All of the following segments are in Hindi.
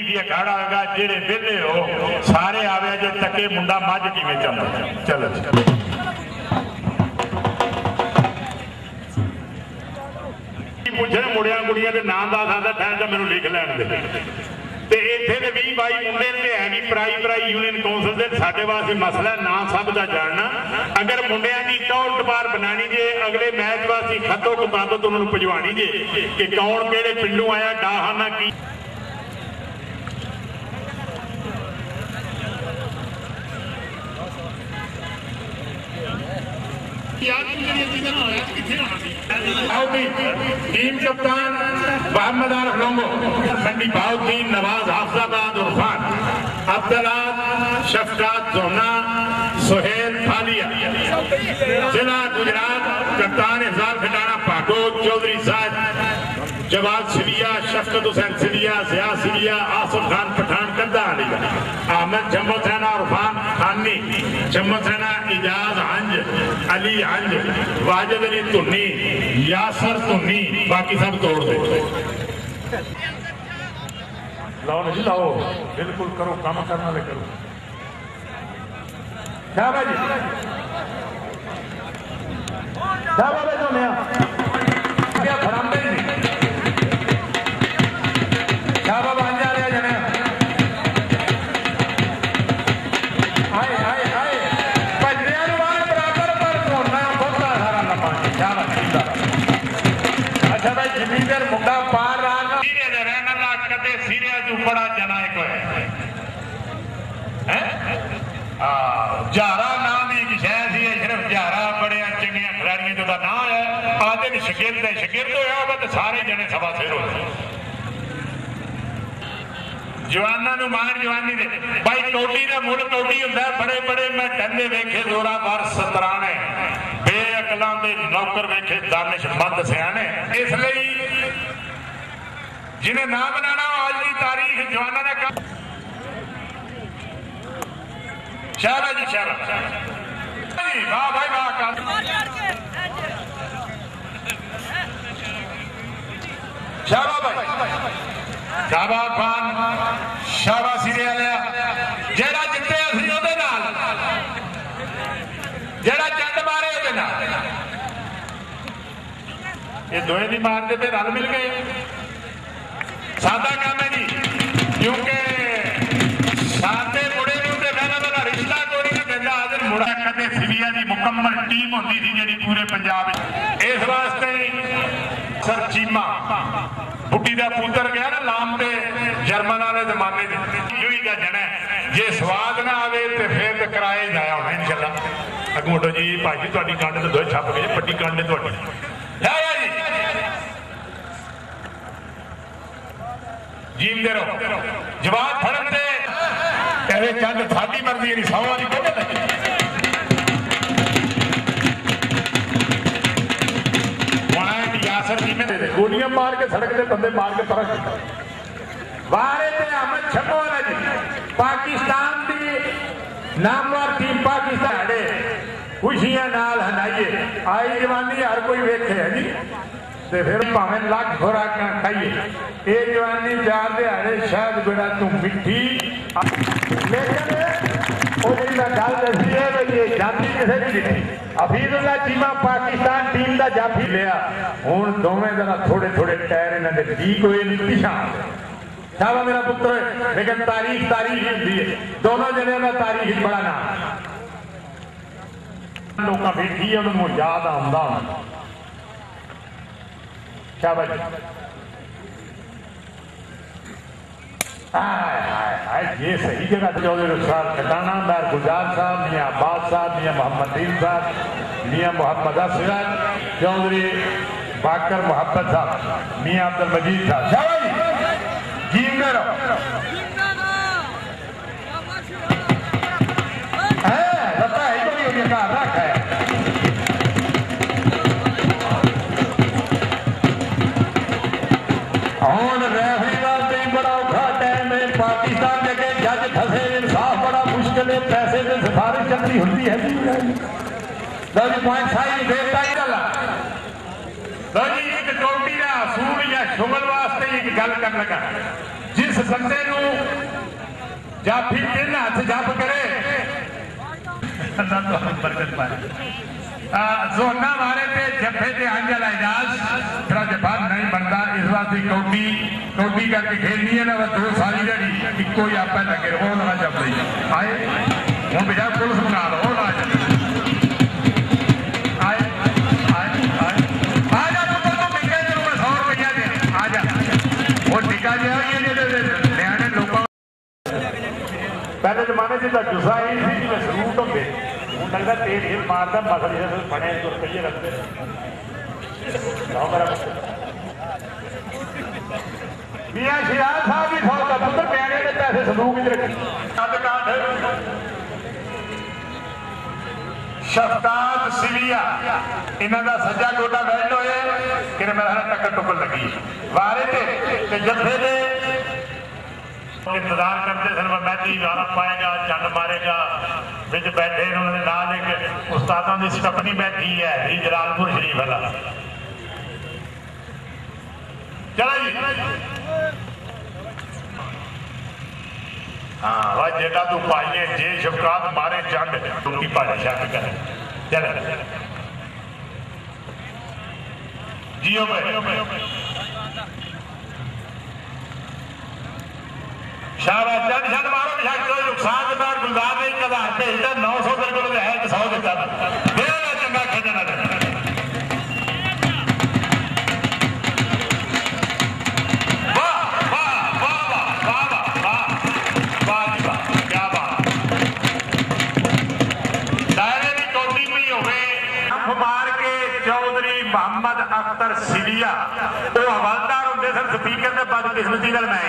की अखाड़ा होगा जेड़े वेले हो सारे आवे जो टके मुंडा मझ किवें चंदा चलो पूछे मुड़िया कुड़िया के नाम दस आंदा ठहर जा मैनूं लिख लैण दे ते इत्थे दे 20-22 मुंडे ते है भी प्राई यूनियन कौंसल दे साडे वास्ते मसला ना सब दा जानना अगर मुंडिया की टौर टपार बनानी जे अगले मैच वास्ते खतो कताबत उन्होंने भजवानी जे कि कौन केड़े पिंडों आया डाहाना की टीम कप्तान मोहम्मद आरिफ लोंगो मंडी बाउद्दीन नवाज हाफिजाबाद उर्फान अब्दुल्ला शफकात जोना सुहेल फालिया जिला गुजरात कप्तान इफजाल खटाना पाको चौधरी साहब जवाब सिलिया शफकत हुसैन सिलिया जिया सिलिया आसिफ खान पठान कद्दा अली अहमद जम्मू सेना उर्फान खानी जम्मू सेना इजाज हंज अली हंज वाजिद अली धुन्नी यासर धुन्नी बाकी सब तोड़ दे लाओ जी लाओ बिल्कुल करो काम करने वाले करो क्या भाई क्या बाबे तो नया क्या फरामदे नहीं क्या बाबा अंजा लिया जने आए आए आए भजरिया वाले बराबर पर छोड़ना बहुत सारा लम्बा क्या बात अच्छा भाई जमींदार मुंडा पार रहा सीरिया दे रहने ला कदे सीरिया जो बड़ा जनायक है जारा नाम की एक शह सी सिर्फ जारा बड़े चंगिया खिलाड़ियों जो ना है आदे शगिर्द होया होगा तो सारे जने सवा सिर हो जवाना मान जवानी दे भाई टोटी का मुल टोटी होंगे बड़े बड़े मैं डंडे वेखे जोरावर सतराने बेअकलों के नौकर वेखे दानिशमंद सियाने इसलिए जिन्हें ना बनाना आज की तारीख जवाना का काम शाबाश जी शाबाश वाह भाई वाह शाबाश भाई शाबाश खान शाबाश सिरे वालिया जेड़ा जिते असली ओदे नाल जेड़ा चंड मारे ओदे नाल ये दोए नहीं मारते थे रल मिल गए सादा काम है जी क्योंकि सादे मुड़े नूं ते कहना वाला रिश्ता कोई नहीं कहता आदर मुड़ा कदे सिविया की मुकम्मल टीम होती थी जी पूरे पंजाब इस वास्ते सर चीमा बुढ़ी का पुत्र गया ना लाम ते जर्मन वाले जमाने का जन है जे स्वाद ना आवे तो फिर तो कराए जाया होना इंशाल्लाह अगोटो जी भाजी थोड़ी कंड तो दोए छप गए पट्टी कंड थोड़ी जींदे रहो जवाब फड़न दे कहवे चंद साडी मर्जी नहीं सौवां दी कोई नहीं गोलियां मार के सड़क के बंदे मार के परख वारे ते अहमद छप्पो वाला जी पाकिस्तान की नामवर टीम पाकिस्तान खुशियां नाल हनाइए आई जवानी हर कोई वेखे है जी ते फिर भावें लख खुराक खाइए ये जवानी चार दिहाड़े शायद बेड़ा तू मिठी लेकिन गल दसी है ये जाती किसी भी दिखी हफीजुल्लाह चीमा पाकिस्तान टीम का जाफी लिया हूँ दोवें जरा थोड़े थोड़े टायर इन्होंने ठीक हुए पिछा शाबा मेरा पुत्र लेकिन तारीख तारीख ही होती है दोनों जने का तारीख बड़ा नाम लोग बैठी है उन्होंने याद आता शाबाश ये सही जगह चौधरी रुखसार खटाना दार गुजार साहब मियाँ अब्बास साहब मियाँ मोहम्मद दीन साहब मियाँ मोहम्मद सिराज चौधरी बाकर मोहब्बत साहब मियाँ अब्दुल मजीद साहब शाबाश जींदे रहो लगता है तो नहीं होगी कहा रखा है पाकिस्तान के जज फसे इंसाफ बड़ा मुश्किल है पैसे की सिफारिश करनी होती है एक कौटी का असूल या शुगल वास्ते एक गल कर लगा जिस बंदे जाफी 3 हाथ जप करे बरकत पाए जोना मारे थे जफे से अंजल एजाज तेरा जफा नहीं बनता इस वास्ते कौडी कौडी करके खेलनी है ना वो 2 साल जड़ी इको ही आप लगे वो ना जब रही आए वो बेजा पुलिस बना लो ना आए आए आए आ जा पुत्र तो बिका तेरे को 100 रुपया दे आ जा वो टिका जा ये न्याणे लोगों पहले जमाने से गुस्सा ही थी सूट होंगे लगता तेल हिल मारता मसली से बने रुपये रखते मियां शिराज साहब भी 100 का पुत्र प्यारे ने पैसे संदूक में रखे शफकात सिलिया इन्हों का सज्जा गोटा बैठ होए कि मेरा टक्कर टुक्कर लगी वारे थे जत्थे दे इंतजार करते सन मैथी गाना पाएगा चंड मारेगा बिच बैठे उन्होंने नाल एक उस्तादा की स्टपनी बैठी है जलालपुर शरीफ वाला चलो जी हाँ वह जेड़ा तू पाइए जे शफकात मारे चंड उनकी भाषा शक करे चल जियो भाई शाबाश चंद छंद मारो बेशक कोई नुकसान के बाद गुलजार ने 1000 भेजता 900 तेरे को है 100 देता मेरा चंगा खेलना वाह वाह वाह वाह वाह वाह वाह जी वाह क्या बात दायरे की कौटी भी होवे हम मार के चौधरी मोहम्मद अख्तर सिलिया वो हवलदार होंगे सर स्पीकर ने बदकिस्मती गल मैं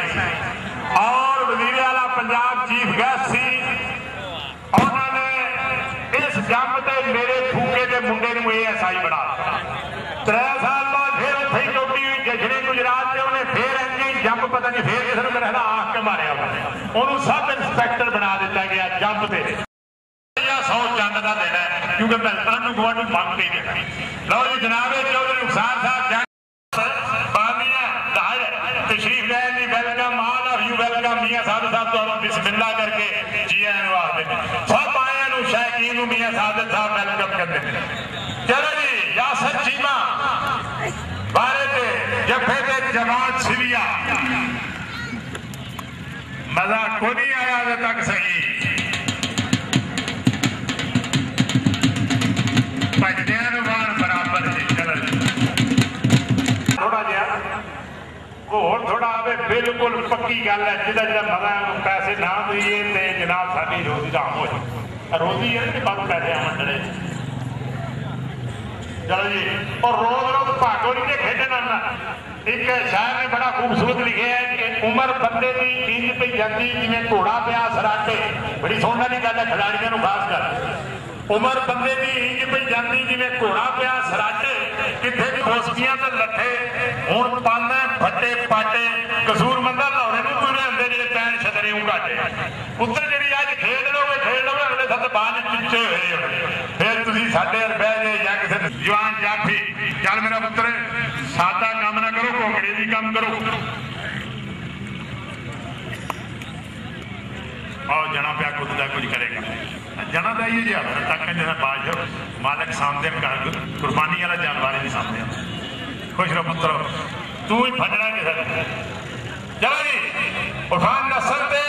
और वजीर आला पंजाब चीफ गेस्ट सी उन्होंने इस जंग से मेरे फूके के मुंडे को ASI बना 3 साल बाद फिर उत्थे ही चोटी हुई जजने गुजरात से उन्हें फिर इंजी जंप पता नहीं फिर किसी ने मेरा आख के मारे उन्होंने सब इंस्पैक्टर बना दिता गया जंप से 100 चंद का देना है क्योंकि मिलता गवांढी मंग के देना लो जी जनाब चौधरी नुकसान साहब तशरीफ लाने welcome all of you welcome मियां साहब तो बिस्मिल्लाह करके जी आने वास्ते सब आया नु शायकीन मियां साहब वेलकम करते चलो जी यासर चीमा बारे ते जफे ते जमात सिलिया मजा को नहीं आया अभी तक सही पजदेवान बराबर जी चलो थोड़ा जिहा होर थोड़ा आवे बिल्कुल पक्की गल है जिदा जिदा मजा पैसे ना दईए तो जनाब साडी रोजी राम हो जाए रोजी है कि बस पैसे आमने चलो जी और रोज रोज भागो नहीं खेडना एक शायर ने बड़ा खूबसूरत लिखे है कि उम्र बंदे की इंज पई जाती जिवें घोड़ा पिया सराटे बड़ी सोहनी वाली गल है खिलाड़ियों को खास कर उम्र बंदे की इंज पई जाती जिवें घोड़ा पिया सराटे किथे भी होस्कियां ते लठे हुण पाना फटे पाटे कसूर मंदा लाहौरे नूं तुरे हुंदे जिहड़े पैण छतरे ऊ घाटे पुत्तर जिहड़ी अज खेड लोगे अगले सत बाद चुच्चे होए फिर तुसीं साडे अल बह जाए जां किसे जवान जाफी चल मेरा पुत्तर सादा काम ना करो घोंगड़े दी काम करो आओ जना पिया खुद का कुछ करेगा जना का ही जी तक बादशाह मालिक सामने कुर्बानी वाला जानवर नहीं सामने खुश रहो पुत्र तू ही फटना किसी चलो जी उठान नस्ल से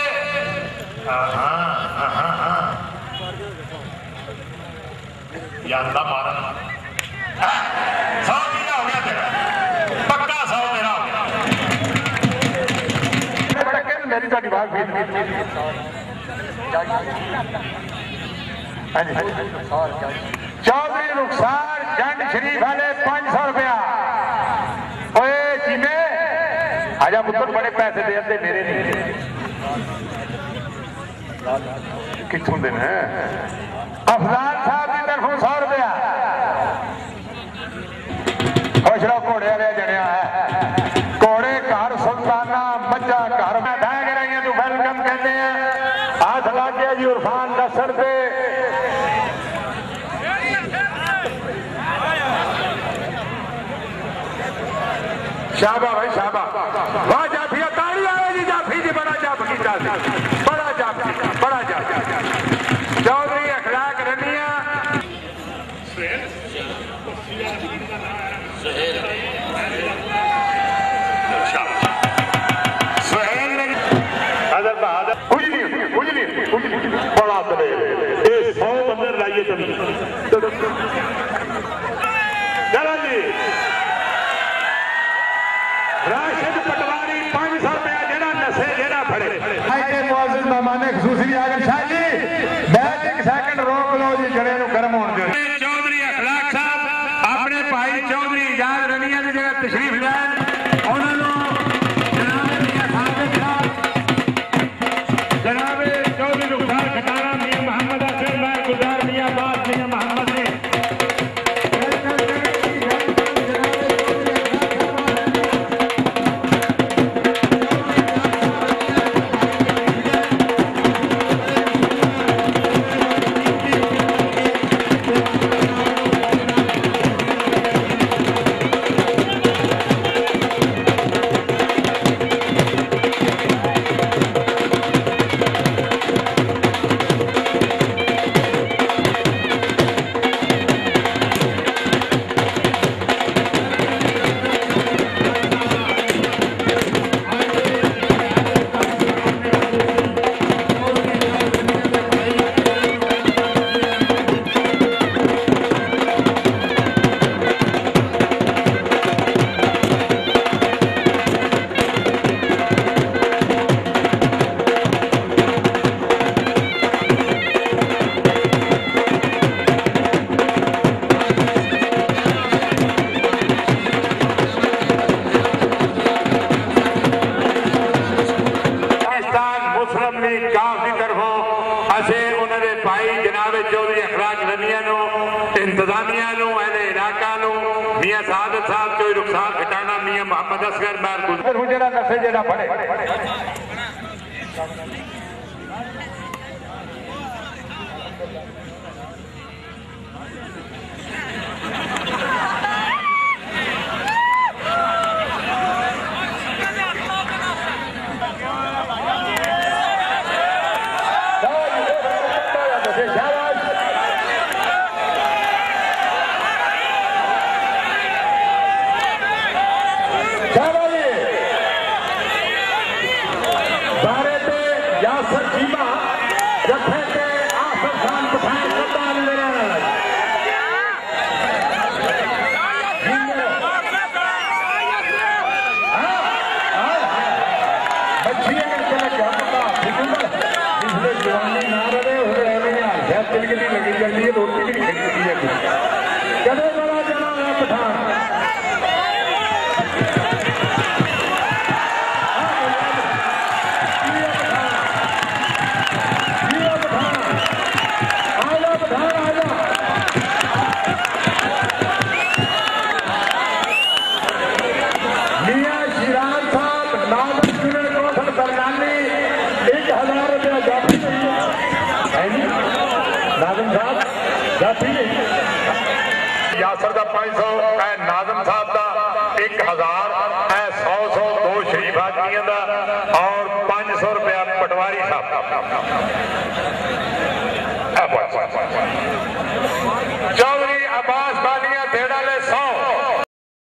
यादा मारन 100 महीना हो गया तेरा पक्का 100 मेरा हो गया मेरी तो बात चौधरी रुखसार जंड शरीफ वाले 500 रुपया जिमे आजा पुत्र बड़े पैसे दे मेरे नहीं कितों दिन है अफजाल साहब की तरफों 100 रुपया खुश रहो घोड़े वाले जनिया है घोड़े घर सुल्ताना मज्जा घर में ढह के रही तू वेलकम कहते हैं हाथ ला के जी उरफान नसर पे शाबा भाई शाबा वाह जाफिया ताली आए जी जाफी जी बड़ा जाफ की बड़ा जाप बड़ा जाप चौधरी अखलाक रनिया बड़ा दलेर ये 100 बंदे लाइए चलो जी राशिद पटवारी 500 रुपया जेड़ा नशे जेड़ा फड़े मुआजिज मेहमान खसूसी आगर शाह जी बैठ एक सेकंड रोक लो जी जड़े गर्म होने दो चौधरी अखलाक साहब अपने भाई चौधरी इजाज रनिया की जगह तशरीफ लैन उन्होंने इंतजामिया इलाका मियाँ सादत साहब कोई रुखसार खटाना मियाँ मोहम्मद असगर महर जरा नशे जरा पड़े यासर का 500 नाजम साहब का 1000 100 2 शरीफ आदमियों का और 500 रुपया पटवारी साहब का